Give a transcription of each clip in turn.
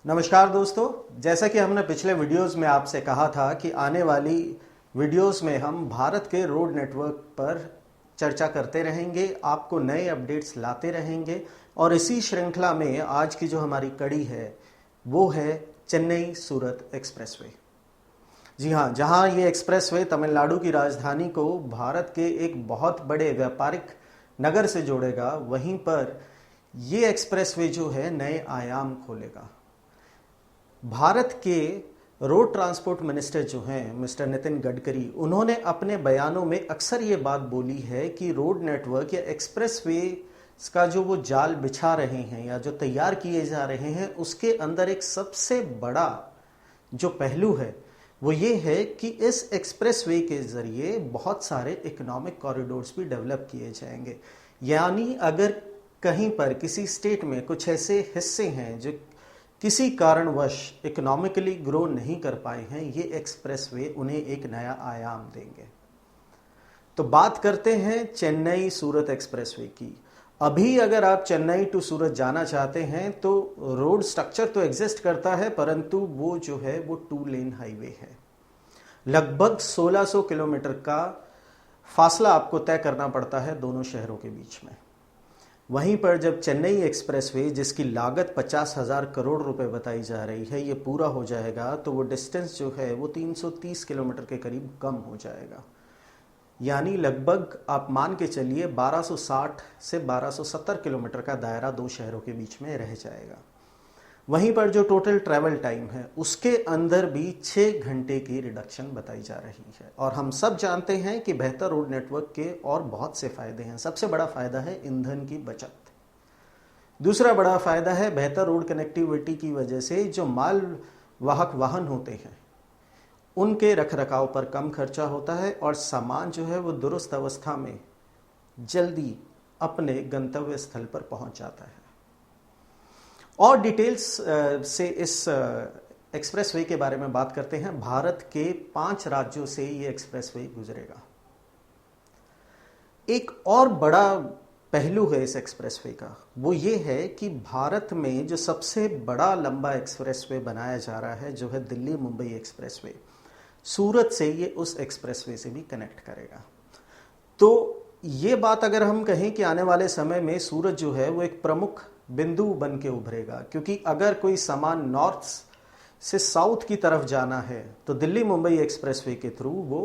नमस्कार दोस्तों, जैसा कि हमने पिछले वीडियोस में आपसे कहा था कि आने वाली वीडियोस में हम भारत के रोड नेटवर्क पर चर्चा करते रहेंगे, आपको नए अपडेट्स लाते रहेंगे। और इसी श्रृंखला में आज की जो हमारी कड़ी है वो है चेन्नई सूरत एक्सप्रेसवे। जी हाँ, जहाँ ये एक्सप्रेसवे तमिलनाडु की राजधानी को भारत के एक बहुत बड़े व्यापारिक नगर से जोड़ेगा, वहीं पर ये एक्सप्रेसवे जो है नए आयाम खोलेगा। भारत के रोड ट्रांसपोर्ट मिनिस्टर जो हैं मिस्टर नितिन गडकरी, उन्होंने अपने बयानों में अक्सर ये बात बोली है कि रोड नेटवर्क या एक्सप्रेसवे का जो वो जाल बिछा रहे हैं या जो तैयार किए जा रहे हैं, उसके अंदर एक सबसे बड़ा जो पहलू है वो ये है कि इस एक्सप्रेसवे के जरिए बहुत सारे इकोनॉमिक कॉरिडोर्स भी डेवलप किए जाएंगे। यानी अगर कहीं पर किसी स्टेट में कुछ ऐसे हिस्से हैं जो किसी कारणवश इकोनॉमिकली ग्रो नहीं कर पाए हैं, ये एक्सप्रेसवे उन्हें एक नया आयाम देंगे। तो बात करते हैं चेन्नई सूरत एक्सप्रेसवे की। अभी अगर आप चेन्नई टू सूरत जाना चाहते हैं तो रोड स्ट्रक्चर तो एग्जिस्ट करता है, परंतु वो जो है वो 2 लेन हाईवे है। लगभग 1600 किलोमीटर का फासला आपको तय करना पड़ता है दोनों शहरों के बीच में। वहीं पर जब चेन्नई एक्सप्रेसवे, जिसकी लागत 50,000 करोड़ रुपए बताई जा रही है, ये पूरा हो जाएगा तो वो डिस्टेंस जो है वो 330 किलोमीटर के करीब कम हो जाएगा। यानी लगभग आप मान के चलिए 1260 से 1270 किलोमीटर का दायरा दो शहरों के बीच में रह जाएगा। वहीं पर जो टोटल ट्रैवल टाइम है उसके अंदर भी 6 घंटे की रिडक्शन बताई जा रही है। और हम सब जानते हैं कि बेहतर रोड नेटवर्क के और बहुत से फायदे हैं। सबसे बड़ा फायदा है ईंधन की बचत। दूसरा बड़ा फायदा है बेहतर रोड कनेक्टिविटी की वजह से जो माल वाहक वाहन होते हैं उनके रखरखाव पर कम खर्चा होता है और सामान जो है वो दुरुस्त अवस्था में जल्दी अपने गंतव्य स्थल पर पहुंच जाता है। और डिटेल्स से इस एक्सप्रेसवे के बारे में बात करते हैं। भारत के 5 राज्यों से ये एक्सप्रेसवे गुजरेगा। एक और बड़ा पहलू है इस एक्सप्रेसवे का, वो ये है कि भारत में जो सबसे बड़ा लंबा एक्सप्रेसवे बनाया जा रहा है जो है दिल्ली मुंबई एक्सप्रेसवे, सूरत से ये उस एक्सप्रेसवे से भी कनेक्ट करेगा। तो ये बात अगर हम कहें कि आने वाले समय में सूरत जो है वो एक प्रमुख बिंदु बन के उभरेगा, क्योंकि अगर कोई सामान नॉर्थ से साउथ की तरफ जाना है तो दिल्ली मुंबई एक्सप्रेसवे के थ्रू वो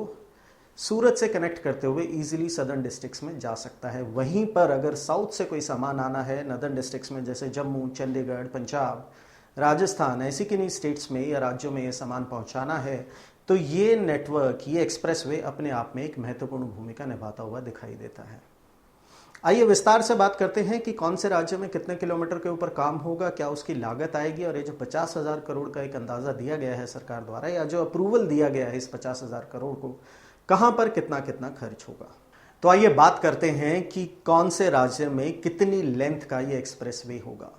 सूरत से कनेक्ट करते हुए इजीली सदर्न डिस्ट्रिक्ट्स में जा सकता है। वहीं पर अगर साउथ से कोई सामान आना है नदर्न डिस्ट्रिक्ट्स में, जैसे जम्मू, चंडीगढ़, पंजाब, राजस्थान, ऐसी किन्हीं स्टेट्स में या राज्यों में ये सामान पहुंचाना है, तो ये नेटवर्क, ये एक्सप्रेसवे अपने आप में एक महत्वपूर्ण भूमिका निभाता हुआ दिखाई देता है। आइए विस्तार से बात करते हैं कि कौन से राज्य में कितने किलोमीटर के ऊपर काम होगा, क्या उसकी लागत आएगी, और ये जो 50,000 करोड़ का एक अंदाजा दिया गया है सरकार द्वारा, या जो अप्रूवल दिया गया है इस 50,000 करोड़ को, कहां पर कितना कितना खर्च होगा। तो आइए बात करते हैं कि कौन से राज्य में कितनी लेंथ का ये एक्सप्रेसवे होगा।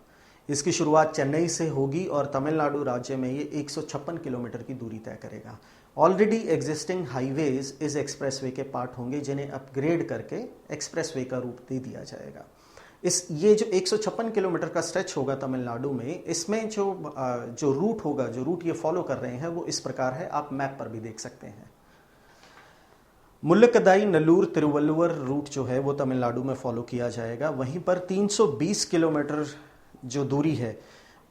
इसकी शुरुआत चेन्नई से होगी और तमिलनाडु राज्य में ये 156 किलोमीटर की दूरी तय करेगा। ऑलरेडी एग्जिस्टिंग हाईवेज इस एक्सप्रेसवे के पार्ट होंगे जिन्हें अपग्रेड करके एक्सप्रेसवे का रूप दे दिया जाएगा। ये जो 156 किलोमीटर का स्ट्रेच होगा तमिलनाडु में, इसमें जो रूट होगा, जो रूट ये फॉलो कर रहे हैं वो इस प्रकार है, आप मैप पर भी देख सकते हैं। मुल्लकदाई नल्लूर तिरुवल्लुवर रूट जो है वो तमिलनाडु में फॉलो किया जाएगा। वहीं पर 320 किलोमीटर जो दूरी है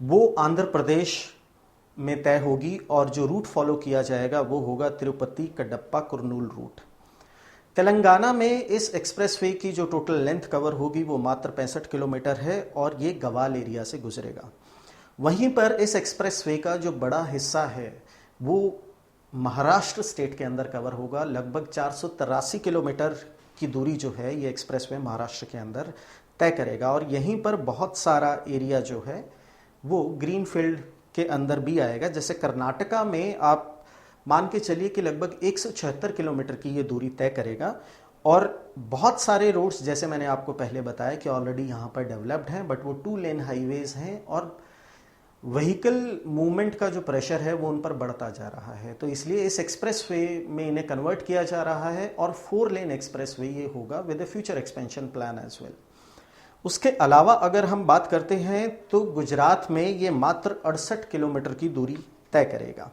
वो आंध्र प्रदेश में तय होगी और जो रूट फॉलो किया जाएगा वो होगा तिरुपति कड्डप्पा कुर्नूल रूट। तेलंगाना में इस एक्सप्रेसवे की जो टोटल लेंथ कवर होगी वो मात्र 65 किलोमीटर है और ये गवाल एरिया से गुजरेगा। वहीं पर इस एक्सप्रेसवे का जो बड़ा हिस्सा है वो महाराष्ट्र स्टेट के अंदर कवर होगा। लगभग 483 किलोमीटर की दूरी जो है ये एक्सप्रेसवे महाराष्ट्र के अंदर तय करेगा और यहीं पर बहुत सारा एरिया जो है वो ग्रीनफील्ड के अंदर भी आएगा। जैसे कर्नाटका में आप मान के चलिए कि लगभग 176 किलोमीटर की ये दूरी तय करेगा और बहुत सारे रोड्स, जैसे मैंने आपको पहले बताया कि ऑलरेडी यहाँ पर डेवलप्ड हैं, बट वो 2 लेन हाईवेज हैं और व्हीकल मूवमेंट का जो प्रेशर है वो उन पर बढ़ता जा रहा है। तो इसलिए इस एक्सप्रेसवे में इन्हें कन्वर्ट किया जा रहा है और 4 लेन एक्सप्रेसवे ये होगा with a future expansion plan as well. उसके अलावा अगर हम बात करते हैं तो गुजरात में ये मात्र 68 किलोमीटर की दूरी तय करेगा।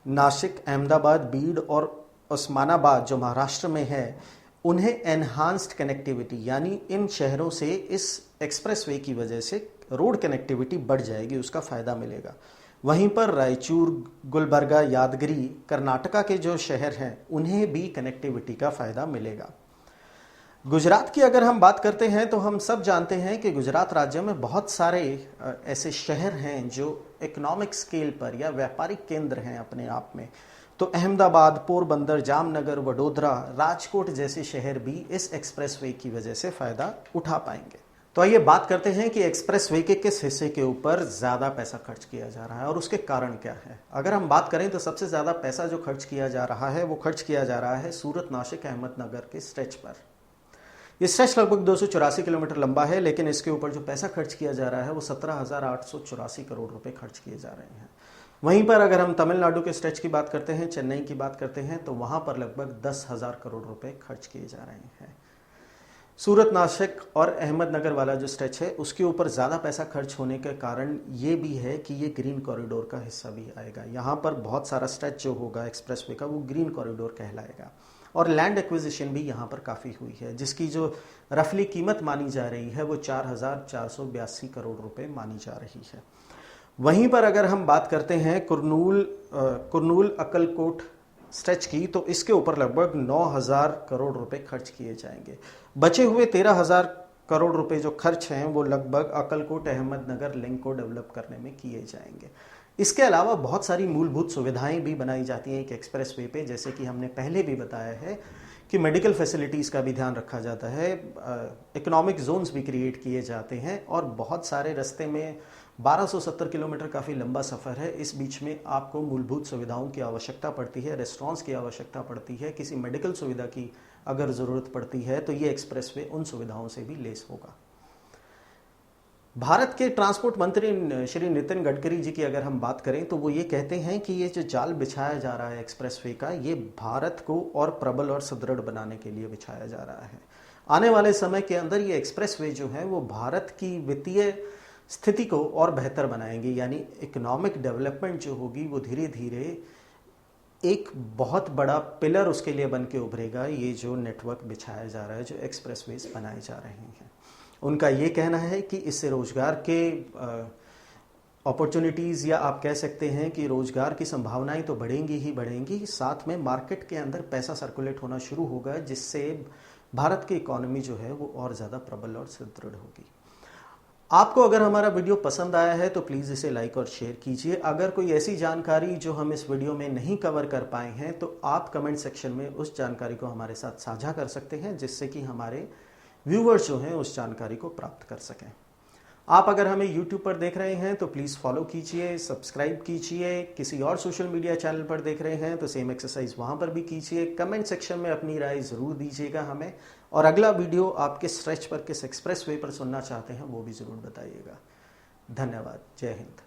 नासिक, अहमदाबाद, बीड और उस्मानाबाद जो महाराष्ट्र में है, उन्हें एनहांस्ड कनेक्टिविटी यानी इन शहरों से इस एक्सप्रेसवे की वजह से रोड कनेक्टिविटी बढ़ जाएगी, उसका फ़ायदा मिलेगा। वहीं पर रायचूर, गुलबर्गा, यादगिरी, कर्नाटका के जो शहर हैं उन्हें भी कनेक्टिविटी का फ़ायदा मिलेगा। गुजरात की अगर हम बात करते हैं तो हम सब जानते हैं कि गुजरात राज्य में बहुत सारे ऐसे शहर हैं जो इकोनॉमिक स्केल पर या व्यापारिक केंद्र हैं अपने आप में। तो अहमदाबाद, पोरबंदर, जामनगर, वडोदरा, राजकोट जैसे शहर भी इस एक्सप्रेसवे की वजह से फ़ायदा उठा पाएंगे। तो आइए बात करते हैं कि एक्सप्रेसवे के किस हिस्से के ऊपर ज़्यादा पैसा खर्च किया जा रहा है और उसके कारण क्या है। अगर हम बात करें तो सबसे ज़्यादा पैसा जो खर्च किया जा रहा है वो खर्च किया जा रहा है सूरत, नासिक, अहमदनगर के स्ट्रेच पर। ये स्ट्रेच लगभग 284 किलोमीटर लंबा है, लेकिन इसके ऊपर जो पैसा खर्च किया जा रहा है वो 17,884 करोड़ रुपए खर्च किए जा रहे हैं। वहीं पर अगर हम तमिलनाडु के स्ट्रेच की बात करते हैं, चेन्नई की बात करते हैं, तो वहाँ पर लगभग 10,000 करोड़ रुपए खर्च किए जा रहे हैं। सूरत, नासिक और अहमदनगर वाला जो स्ट्रेच है उसके ऊपर ज़्यादा पैसा खर्च होने के कारण ये भी है कि ये ग्रीन कॉरिडोर का हिस्सा भी आएगा। यहाँ पर बहुत सारा स्ट्रेच जो होगा एक्सप्रेसवे का वो ग्रीन कॉरिडोर कहलाएगा। और लैंड एक्विजिशन भी यहाँ पर काफ़ी हुई है, जिसकी जो रफली कीमत मानी जा रही है वो 4,482 करोड़ रुपए मानी जा रही है। वहीं पर अगर हम बात करते हैं कुरनूल अक्कलकोट स्ट्रेच की, तो इसके ऊपर लगभग 9,000 करोड़ रुपए खर्च किए जाएंगे। बचे हुए 13,000 करोड़ रुपए जो खर्च हैं वो लगभग अक्कलकोट अहमदनगर लिंक को डेवलप करने में किए जाएंगे। इसके अलावा बहुत सारी मूलभूत सुविधाएं भी बनाई जाती हैं एक एक्सप्रेसवे पे, जैसे कि हमने पहले भी बताया है कि मेडिकल फैसिलिटीज़ का भी ध्यान रखा जाता है, इकोनॉमिक जोन्स भी क्रिएट किए जाते हैं और बहुत सारे रास्ते में 1270 किलोमीटर काफ़ी लंबा सफ़र है। इस बीच में आपको मूलभूत सुविधाओं की आवश्यकता पड़ती है, रेस्टोरेंट्स की आवश्यकता पड़ती है, किसी मेडिकल सुविधा की अगर ज़रूरत पड़ती है तो ये एक्सप्रेसवे उन सुविधाओं से भी लेस होगा। भारत के ट्रांसपोर्ट मंत्री श्री नितिन गडकरी जी की अगर हम बात करें तो वो ये कहते हैं कि ये जो जाल बिछाया जा रहा है एक्सप्रेसवे का, ये भारत को और प्रबल और सुदृढ़ बनाने के लिए बिछाया जा रहा है। आने वाले समय के अंदर ये एक्सप्रेसवे जो है वो भारत की वित्तीय स्थिति को और बेहतर बनाएंगे, यानी इकोनॉमिक डेवलपमेंट जो होगी वो धीरे धीरे एक बहुत बड़ा पिलर उसके लिए बन के उभरेगा। ये जो नेटवर्क बिछाया जा रहा है, जो एक्सप्रेसवेज बनाए जा रहे हैं, उनका ये कहना है कि इससे रोजगार के अपॉर्चुनिटीज़ या आप कह सकते हैं कि रोजगार की संभावनाएं तो बढ़ेंगी ही बढ़ेंगी, साथ में मार्केट के अंदर पैसा सर्कुलेट होना शुरू होगा, जिससे भारत की इकोनॉमी जो है वो और ज़्यादा प्रबल और सुदृढ़ होगी। आपको अगर हमारा वीडियो पसंद आया है तो प्लीज़ इसे लाइक और शेयर कीजिए। अगर कोई ऐसी जानकारी जो हम इस वीडियो में नहीं कवर कर पाए हैं तो आप कमेंट सेक्शन में उस जानकारी को हमारे साथ साझा कर सकते हैं, जिससे कि हमारे व्यूवर्स जो हैं उस जानकारी को प्राप्त कर सकें। आप अगर हमें YouTube पर देख रहे हैं तो प्लीज़ फॉलो कीजिए, सब्सक्राइब कीजिए। किसी और सोशल मीडिया चैनल पर देख रहे हैं तो सेम एक्सरसाइज वहाँ पर भी कीजिए। कमेंट सेक्शन में अपनी राय ज़रूर दीजिएगा हमें, और अगला वीडियो आप किस स्ट्रेच पर, किस एक्सप्रेसवे पर सुनना चाहते हैं वो भी ज़रूर बताइएगा। धन्यवाद। जय हिंद।